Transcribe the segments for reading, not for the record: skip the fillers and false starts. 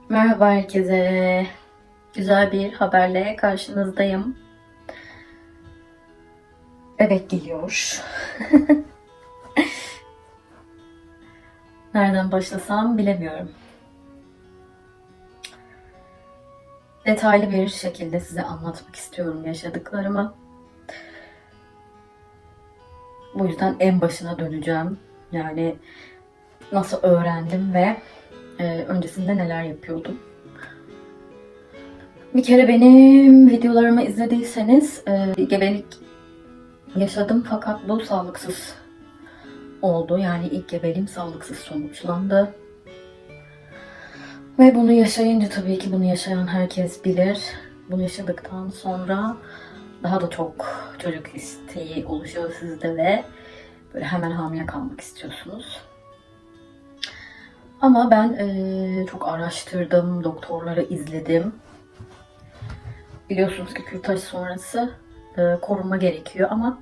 Merhaba herkese. Güzel bir haberle karşınızdayım. Bebek geliyor. Nereden başlasam bilemiyorum. Detaylı bir şekilde size anlatmak istiyorum yaşadıklarımı. Bu yüzden en başına döneceğim. Yani nasıl öğrendim ve öncesinde neler yapıyordum. Bir kere benim videolarımı izlediyseniz gebelik yaşadım fakat bu sağlıksız oldu. Yani ilk gebeliğim sağlıksız sonuçlandı. Ve bunu yaşayınca tabii ki bunu yaşayan herkes bilir. Bunu yaşadıktan sonra daha da çok çocuk isteği oluşuyor sizde ve böyle hemen hamile kalmak istiyorsunuz. Ama ben çok araştırdım, doktorları izledim. Biliyorsunuz ki kürtaj sonrası korunma gerekiyor ama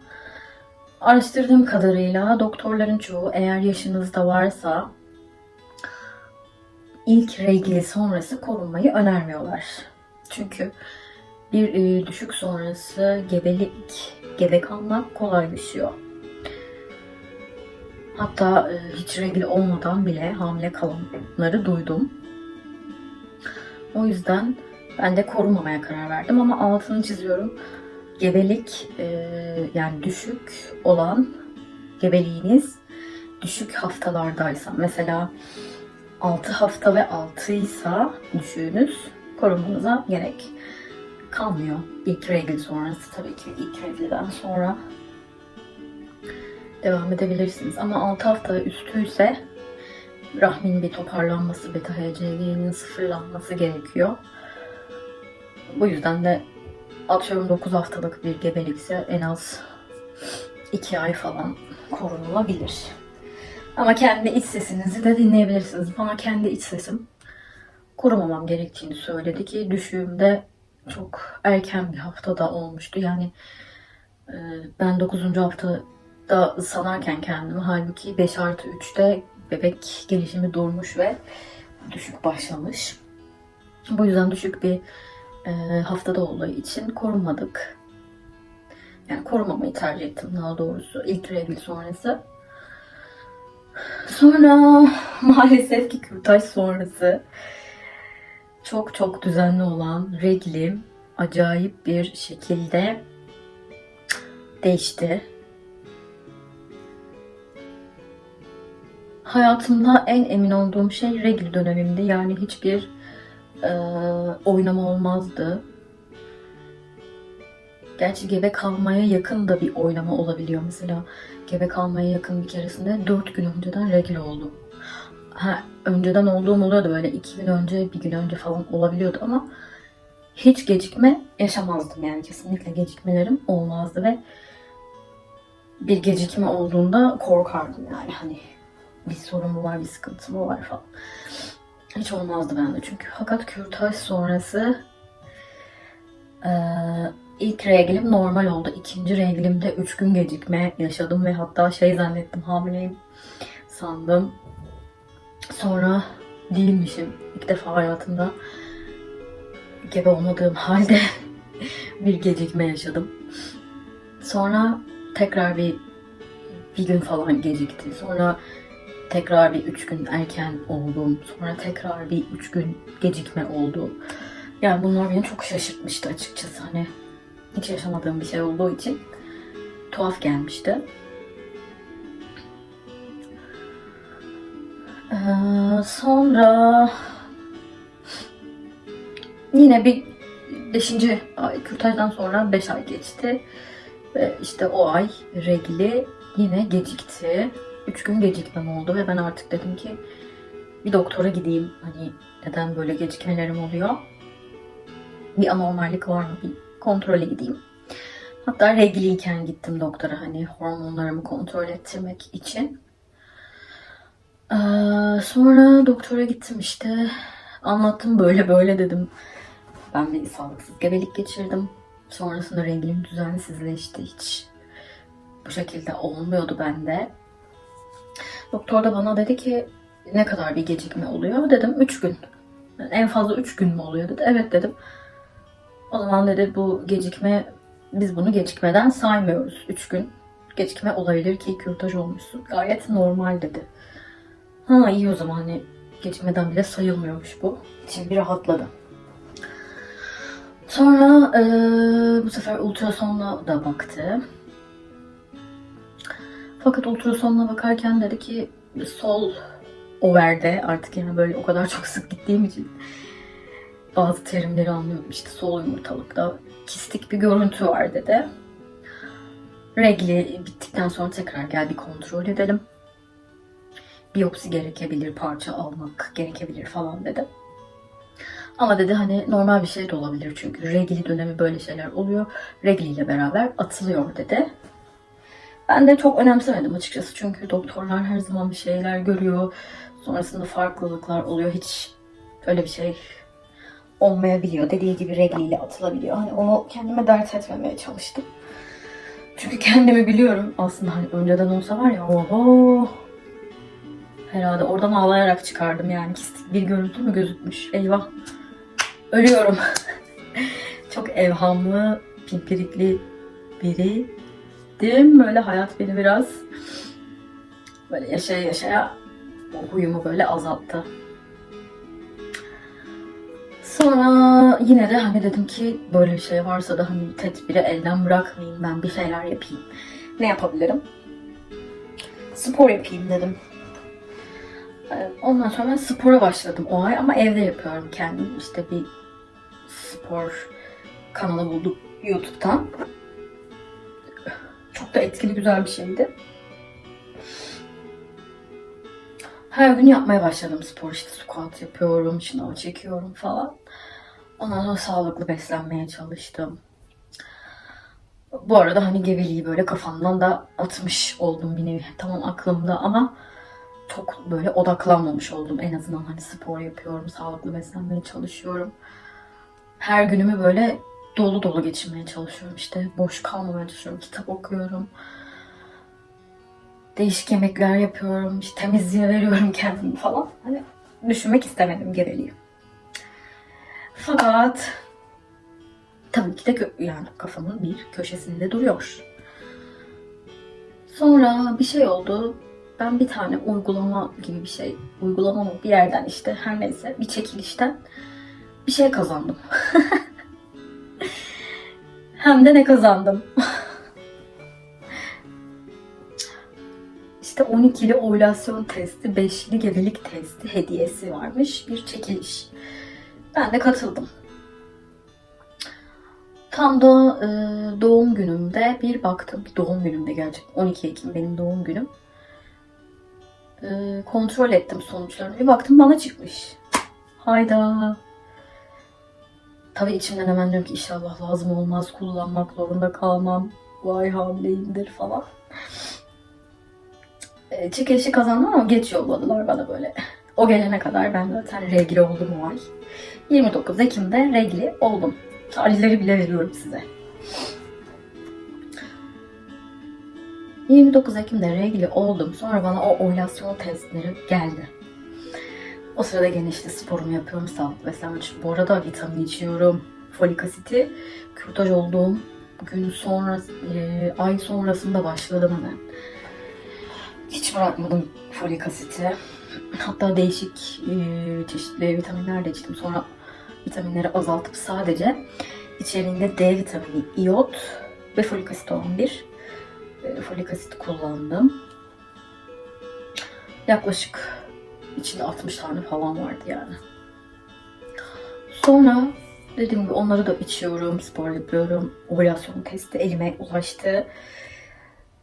araştırdığım kadarıyla doktorların çoğu eğer yaşınızda varsa ilk regli sonrası korunmayı önermiyorlar. Çünkü bir düşük sonrası gebe kalmak kolaylaşıyor. Hatta hiç regl olmadan bile hamile kalanları duydum. O yüzden ben de korunmamaya karar verdim ama altını çiziyorum. Gebelik yani düşük olan gebeliğiniz düşük haftalardaysa mesela 6 hafta ve 6 ise düşüğünüz korunmanıza gerek kalmıyor. İlk regl sonrası tabii ki ilk reglden sonra devam edebilirsiniz. Ama 6 hafta üstüyse rahmin bir toparlanması, beta HCG'nin sıfırlanması gerekiyor. Bu yüzden de atıyorum 9 haftalık bir gebelikse en az 2 ay falan korunulabilir. Ama kendi iç sesinizi de dinleyebilirsiniz. Bana kendi iç sesim korumamam gerektiğini söyledi ki düşüğümde çok erken bir haftada olmuştu. Yani ben 9. haftada sanarken kendimi halbuki 5+3'te bebek gelişimi durmuş ve düşük başlamış. Bu yüzden düşük bir haftada olduğu için korunmadık. Yani korumamayı tercih ettim daha doğrusu ilk regl sonrası. Sonra maalesef ki kürtaj sonrası çok çok düzenli olan reglim acayip bir şekilde değişti. Hayatımda en emin olduğum şey regl dönemimdi. Yani hiçbir oynama olmazdı. Gerçi gebe kalmaya yakın da bir oynama olabiliyor. Mesela gebe kalmaya yakın bir keresinde 4 gün önceden regl oldum. Önceden olduğum oluyordu böyle 2 gün önce, 1 gün önce falan olabiliyordu ama hiç gecikme yaşamazdım yani kesinlikle gecikmelerim olmazdı ve bir gecikme olduğunda korkardım yani hani bir sorun mu var, bir sıkıntı mı var falan. Hiç olmazdı bende çünkü fakat kürtaj sonrası ilk reglim normal oldu. İkinci reglimde 3 gün gecikme yaşadım ve hatta şey zannettim hamileyim sandım. Sonra değilmişim. İlk defa hayatımda gebe olmadığım halde bir gecikme yaşadım. Sonra tekrar bir gün falan gecikti. Sonra tekrar bir 3 gün erken oldum. Sonra tekrar bir 3 gün gecikme oldu. Yani bunlar beni çok şaşırtmıştı açıkçası. Hani hiç yaşamadığım bir şey olduğu için tuhaf gelmişti. Sonra yine bir 5. ay kürtajdan sonra 5 ay geçti. Ve işte o ay regli yine gecikti. 3 gün gecikmem oldu ve ben artık dedim ki bir doktora gideyim. Hani neden böyle gecikmelerim oluyor? Bir anormallik var mı? Bir kontrole gideyim. Hatta regliyken gittim doktora hani hormonlarımı kontrol ettirmek için. Sonra doktora gittim işte. Anlattım böyle böyle dedim. Ben bir sağlıksız gebelik geçirdim. Sonrasında reglim düzensizleşti. Hiç bu şekilde olmuyordu bende. Doktor da bana dedi ki ne kadar bir gecikme oluyor? Dedim 3 gün. Yani en fazla 3 gün mü oluyor dedi. Evet dedim. O zaman dedi bu gecikme, biz bunu gecikmeden saymıyoruz. 3 gün gecikme olabilir ki kürtaj olmuşsun. Gayet normal dedi. Ha iyi o zaman hani gecikmeden bile sayılmıyormuş bu. İçim bir rahatladı. Sonra bu sefer ultrasonla da baktı. Fakat ultrasonla bakarken dedi ki sol overde, artık yani böyle o kadar çok sık gittiğim için bazı terimleri anlıyorum. İşte sol yumurtalıkta kistik bir görüntü var dedi. Regli bittikten sonra tekrar gel bir kontrol edelim. Biyopsi gerekebilir, parça almak gerekebilir falan dedi. Ama dedi hani normal bir şey de olabilir çünkü regli dönemi böyle şeyler oluyor. Regli ile beraber atılıyor dedi. Ben de çok önemsemedim açıkçası çünkü doktorlar her zaman bir şeyler görüyor. Sonrasında farklılıklar oluyor. Hiç öyle bir şey olmayabiliyor. Dediği gibi regli ile atılabiliyor. Hani onu kendime dert etmemeye çalıştım. Çünkü kendimi biliyorum. Aslında hani önceden olsa var ya oho. Herhalde oradan ağlayarak çıkardım yani. Kistik bir görüntü mü gözükmüş? Eyvah. Ölüyorum. Çok evhamlı, pimpirikli biriydim. Böyle hayat beni biraz böyle yaşaya yaşaya o huyumu böyle azalttı. Sonra yine de hani dedim ki böyle bir şey varsa da hani tedbiri elden bırakmayayım, ben bir şeyler yapayım. Ne yapabilirim? Spor yapayım dedim. Ondan sonra ben spora başladım o ay ama evde yapıyorum kendim. İşte bir spor kanalı buldum YouTube'dan. Çok da etkili, güzel bir şeydi. Her gün yapmaya başladım spor. İşte squat yapıyorum, şınav çekiyorum falan. Ondan sonra sağlıklı beslenmeye çalıştım. Bu arada hani geveliği böyle kafamdan da atmış oldum bir nevi. Tamam aklımda ama çok böyle odaklanmamış oldum. En azından hani spor yapıyorum, sağlıklı beslenmeye çalışıyorum. Her günümü böyle dolu dolu geçirmeye çalışıyorum. İşte boş kalmamaya çalışıyorum. Kitap okuyorum. Değişik yemekler yapıyorum. İşte temizliğe veriyorum kendimi falan. Hani düşünmek istemedim geveliği. Fakat tabii ki de yani kafamın bir köşesinde duruyor. Sonra bir şey oldu. Ben bir tane uygulama gibi bir şey, uygulama mı bir yerden işte her neyse bir çekilişten bir şey kazandım. Hem de ne kazandım? İşte 12'li ovülasyon testi, 5'li gebelik testi hediyesi varmış bir çekiliş. Ben de katıldım. Tam da doğum günümde bir baktım. Doğum günümde gerçekten 12 Ekim benim doğum günüm. Kontrol ettim sonuçlarını. Bir baktım bana çıkmış. Hayda. Tabii içimden hemen diyorum ki inşallah lazım olmaz, kullanmak zorunda kalmam. Vay hamileyimdir falan. Çekilişi kazandım ama geç yolladılar bana böyle. O gelene kadar ben zaten regli oldum o ay. 29 Ekim'de regli oldum. Tarihleri bile veriyorum size. 29 Ekim'de regli oldum. Sonra bana o ovülasyon testleri geldi. O sırada gene işte sporumu yapıyorum, sağlıklı beslenme için. Bu arada vitamin içiyorum. Folik asiti kürtaj olduğum gün sonra, ay sonrasında başladım hemen. Hiç bırakmadım folik asiti. Hatta değişik çeşitli vitaminler de içtim. Sonra vitaminleri azaltıp sadece içeriğinde D vitamini, iyot ve folik asit olan bir folik asit kullandım. Yaklaşık içinde 60 tane falan vardı yani. Sonra dediğim gibi onları da içiyorum, spor yapıyorum. Ovülasyon testi elime ulaştı.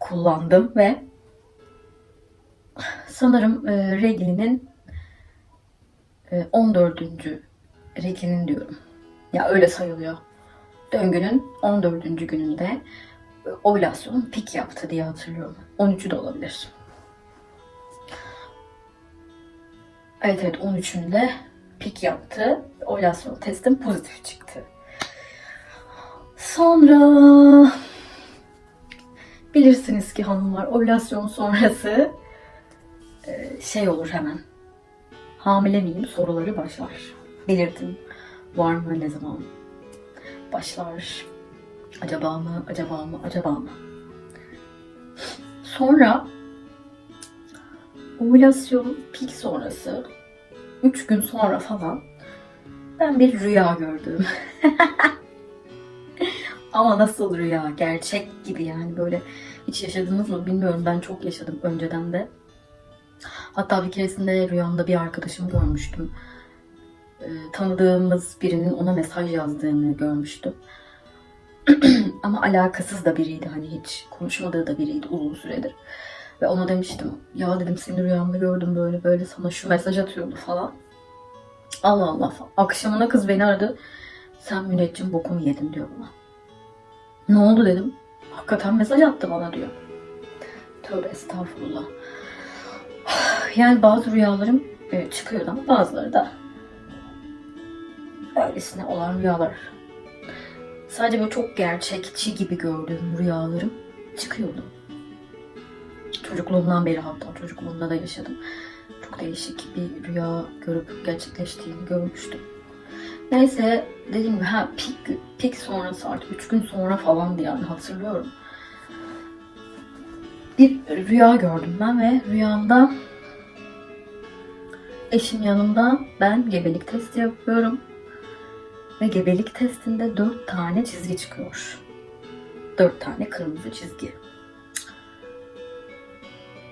Kullandım ve sanırım reglinin 14. reglinin diyorum. Ya öyle sayılıyor. Döngünün 14. gününde ovülasyonun pik yaptı diye hatırlıyorum. 13'ü de olabilir. Evet 13'ünde pik yaptı. Ovülasyon testim pozitif çıktı. Sonra bilirsiniz ki hanımlar ovülasyon sonrası şey olur hemen. Hamile miyim soruları başlar. belirtin. Var mı, ne zaman başlar? Acaba mı, acaba mı, acaba mı? Sonra ovülasyon pik sonrası 3 gün sonra falan ben bir rüya gördüm. Ama nasıl rüya? Gerçek gibi yani, böyle hiç yaşadınız mı bilmiyorum. Ben çok yaşadım önceden de. Hatta bir keresinde rüyamda bir arkadaşımı görmüştüm. Tanıdığımız birinin ona mesaj yazdığını görmüştüm. Ama alakasız da biriydi, hani hiç konuşmadığı da biriydi uzun süredir. Ve ona demiştim, ya dedim seni rüyamda gördüm, böyle böyle sana şu mesaj atıyordu falan. Allah Allah falan. Akşamına kız beni aradı. Sen müneccim bokumu yedin diyor bana. Ne oldu dedim. Hakikaten mesaj attı bana diyor. Tövbe estağfurullah. Yani bazı rüyalarım çıkıyordu ama bazıları da öylesine olan rüyalar. Sadece böyle çok gerçekçi gibi gördüğüm rüyalarım çıkıyordu. Çocukluğumdan beri, hatta çocukluğumda da yaşadım. Çok değişik bir rüya görüp gerçekleştiğini görmüştüm. Neyse, dediğim gibi pik sonrası, artık 3 gün sonra falandı yani, hatırlıyorum. Bir rüya gördüm ben ve rüyamda eşim yanımda, ben gebelik testi yapıyorum. Ve gebelik testinde 4 tane çizgi çıkıyor. 4 tane kırmızı çizgi.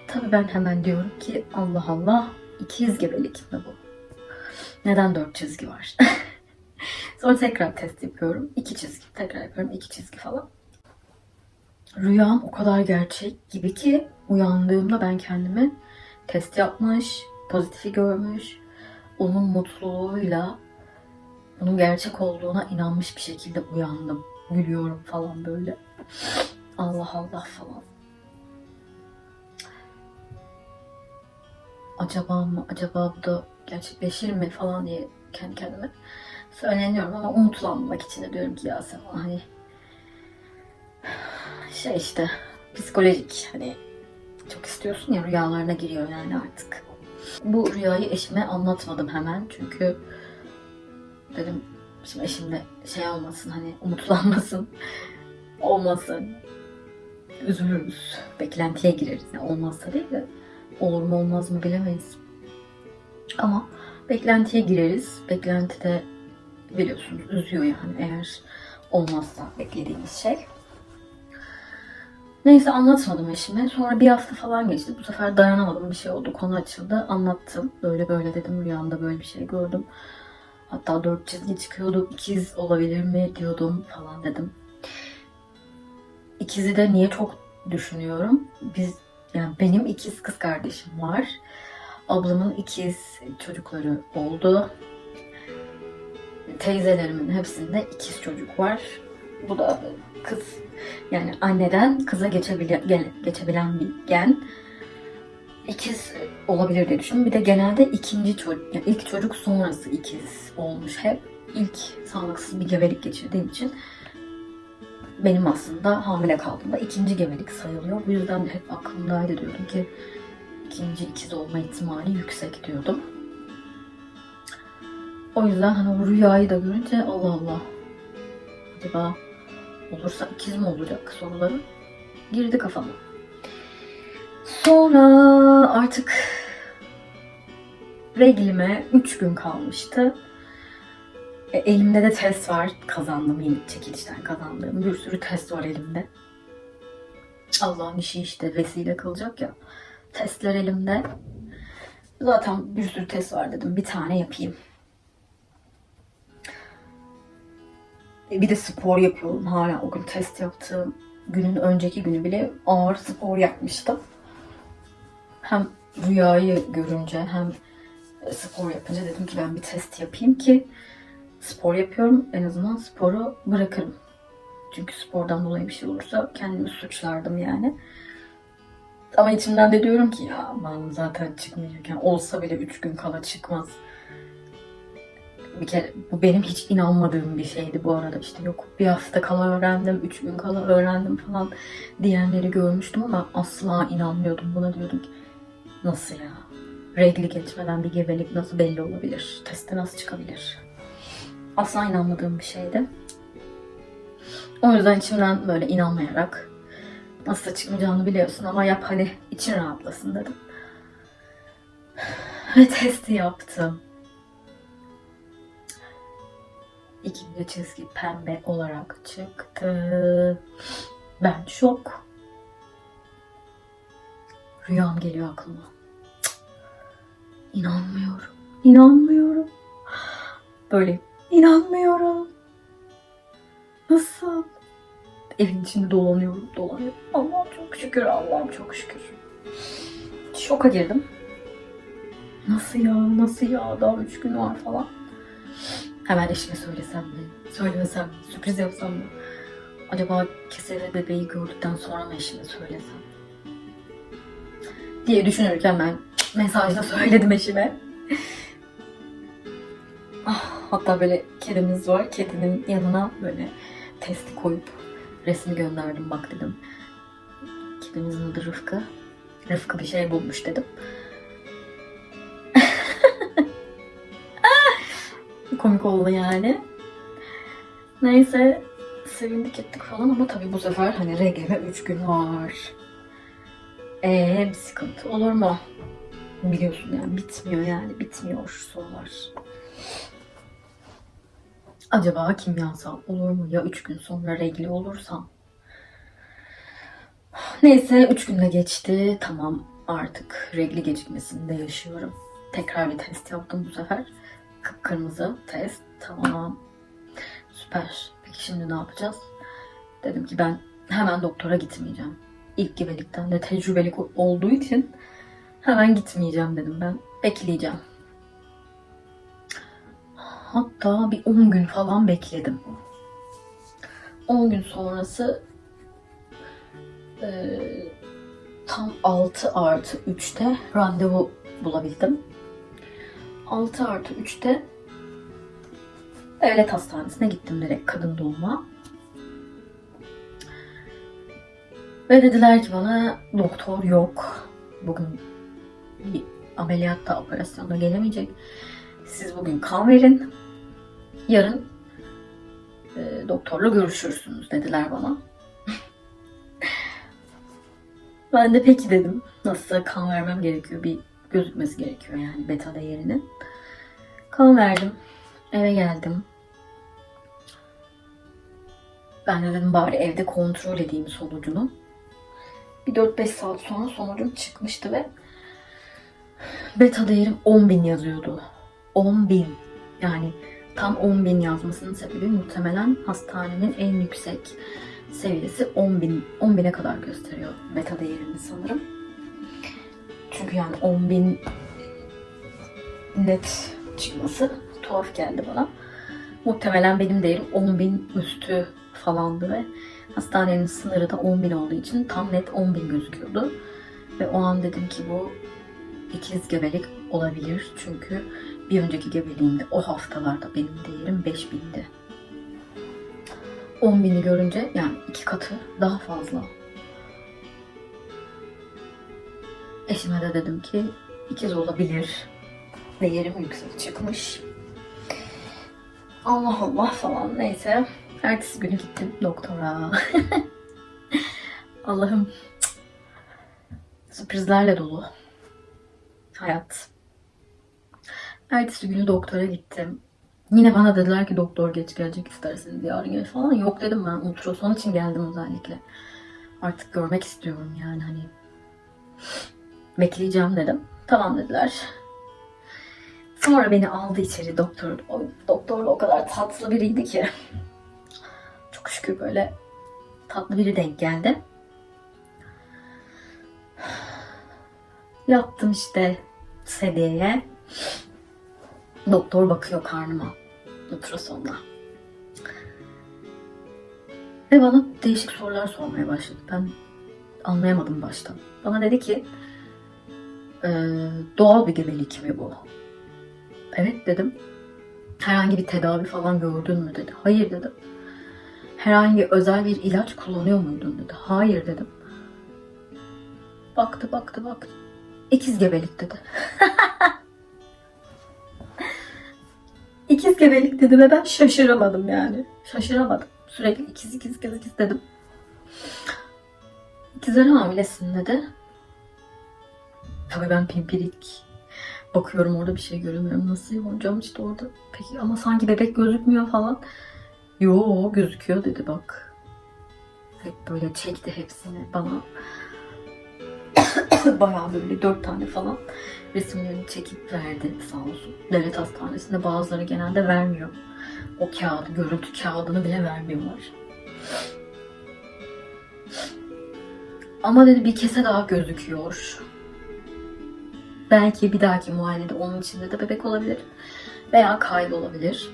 Tabii ben hemen diyorum ki Allah Allah, ikiz gebelik mi bu? Neden 4 çizgi var? Sonra tekrar test yapıyorum. 2 çizgi. Tekrar yapıyorum. 2 çizgi falan. Rüyam o kadar gerçek gibi ki uyandığımda ben kendimi test yapmış, pozitifi görmüş, onun mutluluğuyla bunun gerçek olduğuna inanmış bir şekilde uyandım. Gülüyorum falan böyle. Allah Allah falan. Acaba mı, acaba bu da gerçekleşir mi falan diye kendi kendime söyleniyorum ama umutlanmak için de diyorum ki ya sen hani şey işte psikolojik, hani çok istiyorsun ya, rüyalarına giriyor yani artık. Bu rüyayı eşime anlatmadım hemen çünkü dedim şimdi eşimle şey olmasın, hani umutlanmasın, olmasın, üzülürüz, beklentiye gireriz. Yani olmazsa değil de olur mu olmaz mı bilemeyiz. Ama beklentiye gireriz. Beklentide biliyorsunuz üzüyor yani, eğer olmazsa beklediğimiz şey. Neyse, anlatmadım eşime. Sonra bir hafta falan geçti. Bu sefer dayanamadım, bir şey oldu, konu açıldı. Anlattım. Böyle böyle dedim, rüyamda böyle bir şey gördüm. Hatta 4 çizgi çıkıyordu. İkiz olabilir mi diyordum falan dedim. İkizi de niye çok düşünüyorum. Yani benim ikiz kız kardeşim var. Ablamın ikiz çocukları oldu. Teyzelerimin hepsinde ikiz çocuk var. Bu da kız, yani anneden kıza geçebilen bir gen. İkiz olabilir diye düşündüm. Bir de genelde ikinci çocuk, yani ilk çocuk sonrası ikiz olmuş hep. İlk sağlıksız bir gebelik geçirdiğim için benim aslında hamile kaldığımda ikinci gebelik sayılıyor. Bu yüzden de hep aklımdaydı, diyordum ki ikinci ikiz olma ihtimali yüksek diyordum. O yüzden hani o rüyayı da görünce Allah Allah, acaba olursa ikiz mi olacak soruları girdi kafama. Sonra artık reglime 3 gün kalmıştı. Elimde de test var. Kazandım, yeni çekilişten kazandığım bir sürü test var elimde. Allah'ın işi işte, vesile kılacak ya. Testler elimde. Zaten bir sürü test var, dedim bir tane yapayım. Bir de spor yapıyorum hala. O gün test yaptığım günün önceki günü bile ağır spor yapmıştım. Hem rüyayı görünce hem spor yapınca dedim ki ben bir test yapayım ki spor yapıyorum, en azından sporu bırakırım. Çünkü spordan dolayı bir şey olursa kendimi suçlardım yani. Ama içimden de diyorum ki ya aman zaten çıkmayacak. Yani olsa bile 3 gün kala çıkmaz. Bir kere bu benim hiç inanmadığım bir şeydi bu arada. İşte yok bir hafta kala öğrendim, 3 gün kala öğrendim falan diyenleri görmüştüm ama asla inanmıyordum buna, diyordum ki nasıl ya? Regli geçmeden bir gebelik nasıl belli olabilir? Teste nasıl çıkabilir? Asla inanmadığım bir şeydi. O yüzden içimden böyle inanmayarak, nasıl çıkmayacağını biliyorsun ama yap hani için rahatlasın dedim. Ve testi yaptım. İkinci çizgi pembe olarak çıktı. Ben şok. Rüyam geliyor aklıma. İnanmıyorum. İnanmıyorum. Böyle inanmıyorum. Nasıl? Evin içinde dolanıyorum. Allah'ım çok şükür, Allah'ım çok şükür. Şoka girdim. Nasıl ya? Daha 3 gün var falan. Hemen eşime söylesem mi? Söylemesem mi? Sürpriz yapsam mı? Acaba keseli bebeği gördükten sonra mı eşime söylesem? Diye düşünürken ben mesajla söyledim eşime. Hatta böyle kedimiz var. Kedinin yanına böyle testi koyup resmi gönderdim. Bak dedim. Kedimizin adı Rıfkı. Rıfkı bir şey bulmuş dedim. Komik oldu yani. Neyse sevindik ettik falan ama tabii bu sefer hani regleme 3 gün var. Bir sıkıntı olur mu? Biliyorsun yani bitmiyor sorular. Acaba kimyasal olur mu ya 3 gün sonra regli olursam? Neyse 3 günde geçti. Tamam artık regli gecikmesinde yaşıyorum. Tekrar bir test yaptım bu sefer. Kıpkırmızı test. Tamam. Süper. Peki şimdi ne yapacağız? Dedim ki ben hemen doktora gitmeyeceğim. İlk gebelikten de tecrübelik olduğu için hemen gitmeyeceğim dedim ben. Bekleyeceğim. Hatta bir 10 gün falan bekledim. 10 gün sonrası tam 6+3'te randevu bulabildim. 6+3'te devlet hastanesine gittim direkt kadın doğuma. Ve dediler ki bana doktor yok. Bugün bir ameliyatta operasyona gelemeyecek. Siz bugün kan verin. Yarın doktorla görüşürsünüz dediler bana. Ben de peki dedim. Nasılsa kan vermem gerekiyor. Bir gözükmesi gerekiyor yani beta değerinin. Kan verdim. Eve geldim. Ben de dedim bari evde kontrol edeyim sonucunu. Bir 4-5 saat sonra sonucum çıkmıştı ve beta değerim 10.000 yazıyordu. 10.000. Yani tam 10.000 yazmasının sebebi muhtemelen hastanenin en yüksek seviyesi 10.000. 10.000'e kadar gösteriyor beta değerini sanırım. Çünkü yani 10.000 net çıkması tuhaf geldi bana. Muhtemelen benim değerim 10.000 üstü falandı ve hastanenin sınırı da 10.000 olduğu için tam net 10.000 gözüküyordu. Ve o an dedim ki bu ikiz gebelik olabilir. Çünkü bir önceki gebeliğimde o haftalarda benim değerim 5.000'di. 10.000'i görünce yani 2 katı daha fazla. Eşime de dedim ki ikiz olabilir. Değerim yüksek çıkmış. Allah Allah falan neyse. Ertesi günü gittim doktora. Allah'ım sürprizlerle dolu hayat. Ertesi günü doktora gittim. Yine bana dediler ki doktor geç gelecek isterseniz yarın gel falan. Yok dedim ben ultrason için geldim özellikle. Artık görmek istiyorum yani hani. Bekleyeceğim dedim. Tamam dediler. Sonra beni aldı içeri doktor. O doktorla o kadar tatlı biriydi ki. Çok şükür böyle tatlı biri denk geldi. Yattım işte sedyeye. Doktor bakıyor karnıma ultrasonla. Ve bana değişik sorular sormaya başladı. Ben anlayamadım baştan. Bana dedi ki doğal bir gebelik mi bu? Evet dedim. Herhangi bir tedavi falan gördün mü dedi. Hayır dedim. Herhangi özel bir ilaç kullanıyor muydun dedi. Hayır dedim. Baktı. İkiz gebelik dedi. İkiz gebelik dedi ve ben şaşıramadım yani. Şaşıramadım. Sürekli ikiz dedim. İkizler hamilesin dedi. Tabii ben pimpirik bakıyorum, orada bir şey göremiyorum. Nasıl hocam işte orada. Peki ama sanki bebek gözükmüyor falan. Yo gözüküyor dedi bak. Hep böyle çekti hepsini bana. Bayağı böyle 4 tane falan resimlerini çekip verdi sağ olsun. Devlet hastanesinde bazıları genelde vermiyor. O kağıdı, görüntü kağıdını bile vermiyorlar. Ama dedi bir kese daha gözüküyor. Belki bir dahaki muayenede onun içinde de bebek olabilir. Veya kaybolabilir.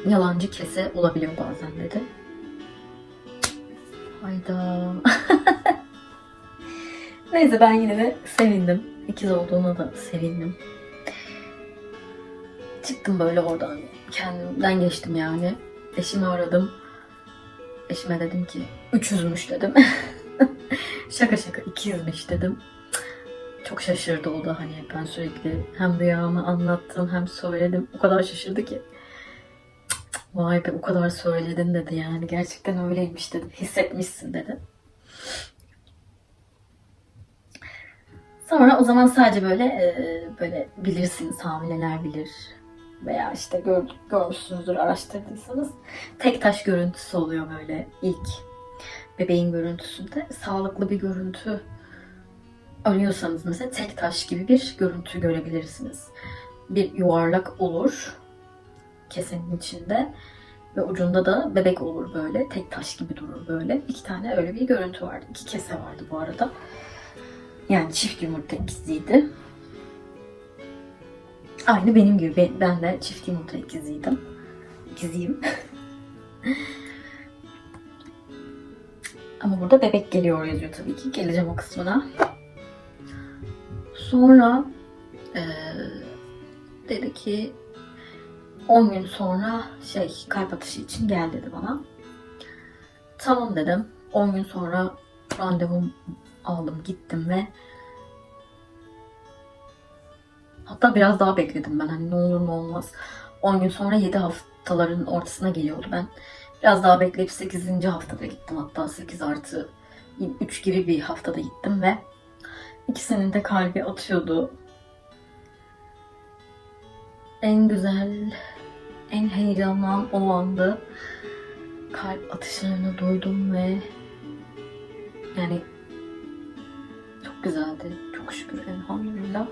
Yalancı kese olabiliyor bazen dedi. Hayda. Neyse ben yine de sevindim. İkiz olduğuna da sevindim. Çıktım böyle oradan. Kendimden geçtim yani. Eşimi aradım. Eşime dedim ki 300'müş dedim. Şaka şaka 200'müş dedim. Çok şaşırdı o da, hani ben sürekli hem rüyamı anlattım hem söyledim. O kadar şaşırdı ki. Vay be o kadar söyledin dedi yani. Gerçekten öyleymiş dedim. Hissetmişsin dedi. Sonra o zaman sadece böyle bilirsiniz, hamileler bilir. Veya işte görmüşsünüzdür, araştırdıysanız. Tek taş görüntüsü oluyor böyle ilk bebeğin görüntüsünde. Sağlıklı bir görüntü arıyorsanız mesela tek taş gibi bir görüntü görebilirsiniz. Bir yuvarlak olur kesenin içinde ve ucunda da bebek olur böyle. Tek taş gibi durur böyle. 2 tane öyle bir görüntü vardı. 2 kese vardı bu arada. Yani çift yumurta ikiziydi. Aynı benim gibi. Ben de çift yumurta ikiziydim. İkiziyim. Ama burada bebek geliyor yazıyor tabii ki. Geleceğim o kısmına. Sonra dedi ki 10 gün sonra kalp atışı için gel dedi bana. Tamam dedim. 10 gün sonra randevumu aldım, gittim ve hatta biraz daha bekledim ben, hani ne olur ne olmaz. 10 gün sonra 7 haftaların ortasına geliyordu ben. Biraz daha bekleyip 8. haftada gittim, hatta 8 artı 3 gibi bir haftada gittim ve ikisinin de kalbi atıyordu. En güzel, en heyecanlanan o andı. Kalp atışlarını duydum ve yani çok güzeldi. Çok şükür elhamdülillah.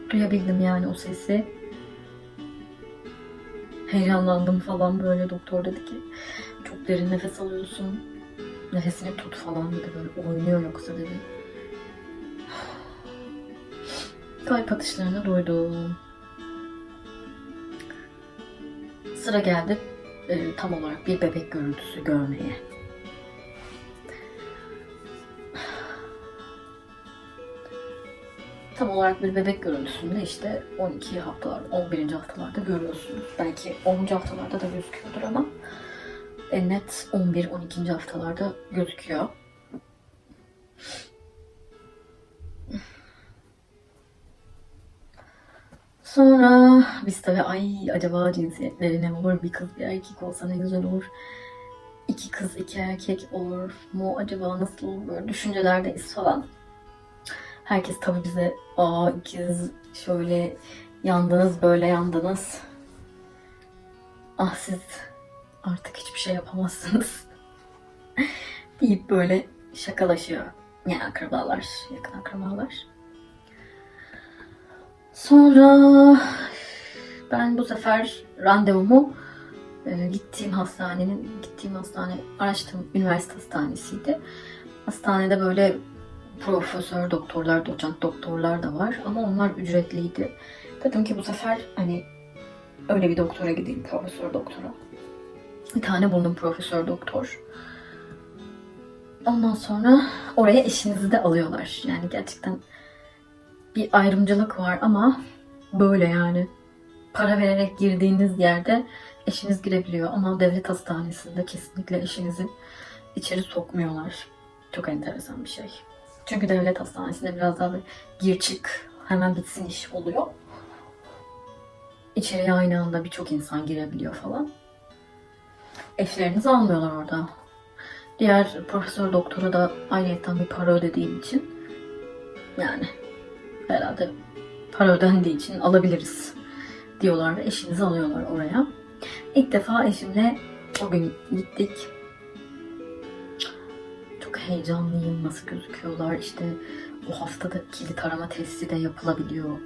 Duyabildim yani o sesi. Heyecanlandım falan böyle, doktor dedi ki çok derin nefes alıyorsun. Nefesini tut falan dedi, böyle oynuyor yoksa dedi. Kalp atışlarını duydum. Sıra geldi tam olarak bir bebek görüntüsü görmeye. Tam olarak bir bebek görüntüsünde işte 12 haftalar, 11. haftalarda görüyorsunuz. Belki 10. haftalarda da gözüküyordur ama en net 11-12. haftalarda gözüküyor. Sonra biz tabii acaba cinsiyetleri ne olur? Bir kız bir erkek olsa ne güzel olur. 2 kız 2 erkek olur mu? Acaba nasıl olur? Böyle düşüncelerdeyiz falan. Herkes tabii bize ikiz şöyle yandınız, böyle yandınız. Ah siz artık hiçbir şey yapamazsınız deyip böyle şakalaşıyor. Yani akrabalar, yakın akrabalar. Sonra ben bu sefer randevumu gittiğim hastane araştırma üniversite hastanesiydi. Hastanede böyle profesör doktorlar, doçent doktorlar da var ama onlar ücretliydi. Dedim ki bu sefer hani öyle bir doktora gideyim, profesör doktora. Bir tane buldum profesör doktor. Ondan sonra oraya eşinizi de alıyorlar. Yani gerçekten bir ayrımcılık var ama böyle yani. Para vererek girdiğiniz yerde eşiniz girebiliyor ama devlet hastanesinde kesinlikle eşinizi içeri sokmuyorlar. Çok enteresan bir şey. Çünkü devlet hastanesinde biraz daha böyle gir çık hemen bitsin iş oluyor. İçeriye aynı anda birçok insan girebiliyor falan. Eşlerinizi almıyorlar orada. Diğer profesör doktora da ayrıyetten bir para ödediğim için yani herhalde para ödendiği için alabiliriz diyorlar ve eşinizi alıyorlar oraya. İlk defa eşimle o gün gittik. Çok heyecanlıyım, nasıl gözüküyorlar. İşte bu haftada kilit arama testi de yapılabiliyor.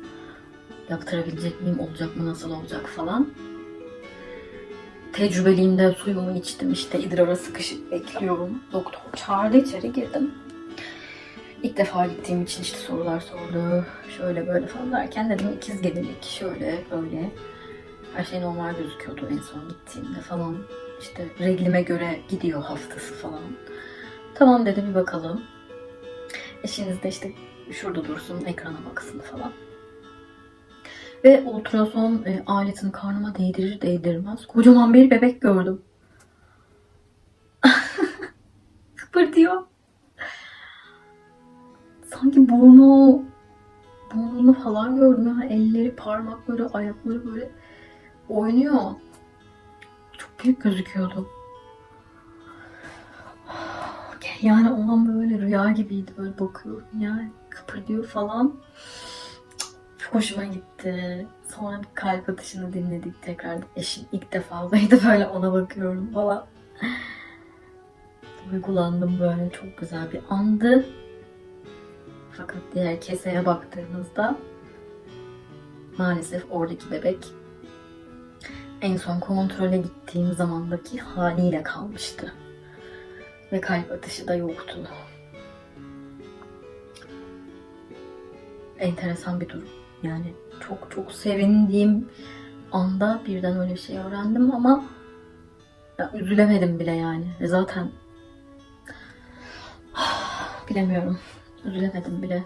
Yaptırabilecek miyim, olacak mı, nasıl olacak falan. Tecrübeliyim de suyumu içtim, işte idrara sıkışıp bekliyorum. Doktor çağırdı, içeri girdim. İlk defa gittiğim için işte sorular sordu. Şöyle böyle falan derken dedim ikiz gebelik, şöyle böyle. Her şey normal gözüküyordu en son gittiğimde falan. İşte reglime göre gidiyor haftası falan. Tamam dedi, bir bakalım. Eşiniz de işte şurada dursun, ekrana baksın falan. Ve ultrason aletini karnıma değdirir değdirmez kocaman bir bebek gördüm. Kıpırdıyor. Sanki burnunu falan gördüm. Yani elleri, parmakları, ayakları böyle oynuyor. Çok büyük gözüküyordu. Yani o an böyle rüya gibiydi. Böyle bakıyorum yani kıpırdıyor falan. Çok hoşuma gitti. Sonra bir kalp atışını dinledik tekrar. Eşim ilk defasıydı, böyle ona bakıyorum falan. Duygulandım, böyle çok güzel bir andı. Fakat diğer keseye baktığımızda maalesef oradaki bebek en son kontrole gittiğim zamandaki haliyle kalmıştı. Ve kalp atışı da yoktu. Enteresan bir durum. Yani çok çok sevindiğim anda birden öyle bir şey öğrendim ama ya, üzülemedim bile yani. Zaten bilemiyorum. Üzülemedim bile.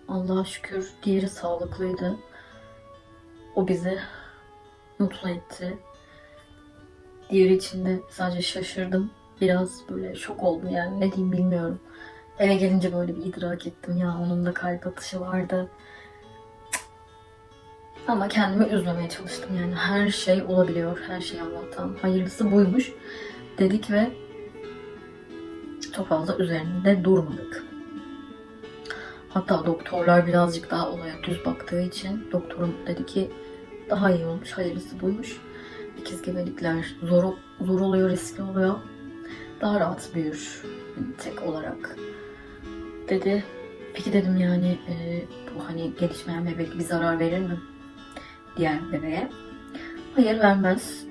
Allah'a şükür diğeri sağlıklıydı. O bizi mutlu etti. Diğeri için de sadece şaşırdım. Biraz böyle şok oldum yani, ne diyeyim bilmiyorum. Eve gelince böyle bir idrak ettim, ya onun da kalp atışı vardı. Ama kendimi üzmemeye çalıştım yani, her şey olabiliyor, her şey Allah'tan. Hayırlısı buymuş dedik ve çok fazla üzerinde durmadık. Hatta doktorlar birazcık daha olaya düz baktığı için doktorum dedi ki daha iyi olmuş, hayırlısı buymuş. İkiz gebelikler zor oluyor, riskli oluyor. Daha rahat büyür tek olarak dedi. Peki dedim yani bu hani gelişmeyen bebek bir zarar verir mi diğer bebeğe? Hayır, vermez.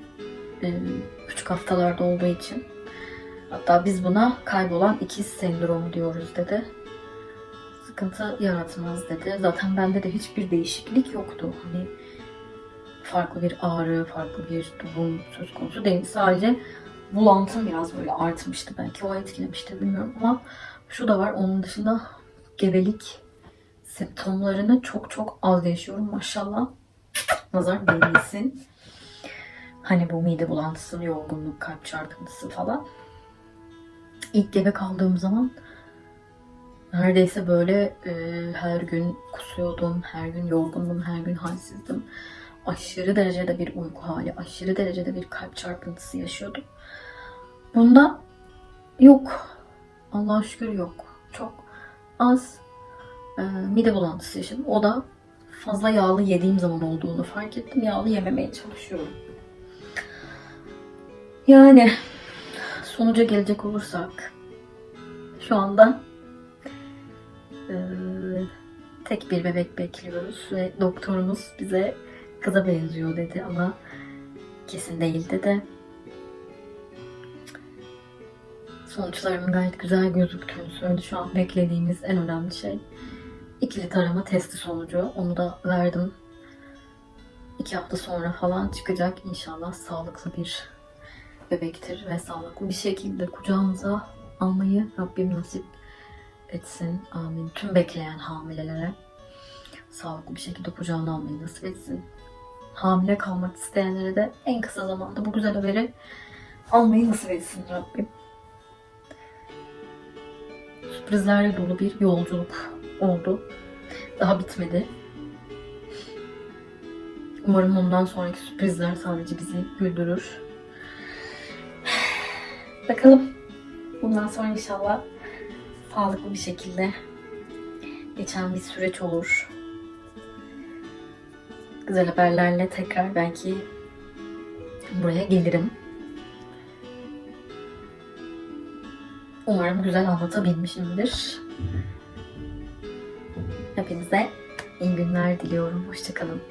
Küçük haftalarda olduğu için. Hatta biz buna kaybolan ikiz sendromu diyoruz dedi. Sıkıntı yaratmaz dedi. Zaten bende de hiçbir değişiklik yoktu. Hani farklı bir ağrı, farklı bir durum söz konusu değil. Sadece bulantım biraz böyle artmıştı. Belki o etkilemiştir, bilmiyorum ama şu da var. Onun dışında gebelik semptomlarını çok çok az yaşıyorum maşallah. Nazar değmesin. Hani bu mide bulantısı, yorgunluk, kalp çarpıntısı falan. İlk gebe kaldığım zaman neredeyse böyle her gün kusuyordum, her gün yorgundum, her gün halsizdim. Aşırı derecede bir uyku hali, aşırı derecede bir kalp çarpıntısı yaşıyordum. Bunda yok. Allah'a şükür yok. Çok az mide bulantısı yaşadım. O da fazla yağlı yediğim zaman olduğunu fark ettim. Yağlı yememeye çalışıyorum. Yani sonuca gelecek olursak şu anda tek bir bebek bekliyoruz ve doktorumuz bize kıza benziyor dedi ama kesin değil dedi. Sonuçlarımın gayet güzel gözüktüğünü söyledi. Şu an beklediğimiz en önemli şey ikili tarama testi sonucu. Onu da verdim. 2 hafta sonra falan çıkacak. İnşallah sağlıklı bir bebektir ve sağlıklı bir şekilde kucağımıza almayı Rabbim nasip etsin. Amin. Tüm bekleyen hamilelere sağlıklı bir şekilde kucağına almayı nasip etsin. Hamile kalmak isteyenlere de en kısa zamanda bu güzel haberi almayı nasip etsin Rabbim. sürprizlerle dolu bir yolculuk oldu. Daha bitmedi. Umarım ondan sonraki sürprizler sadece bizi güldürür. Bakalım. Bundan sonra inşallah sağlıklı bir şekilde geçen bir süreç olur. Güzel haberlerle tekrar belki buraya gelirim. Umarım güzel anlatabilmişimdir. Hepinize iyi günler diliyorum. Hoşça kalın.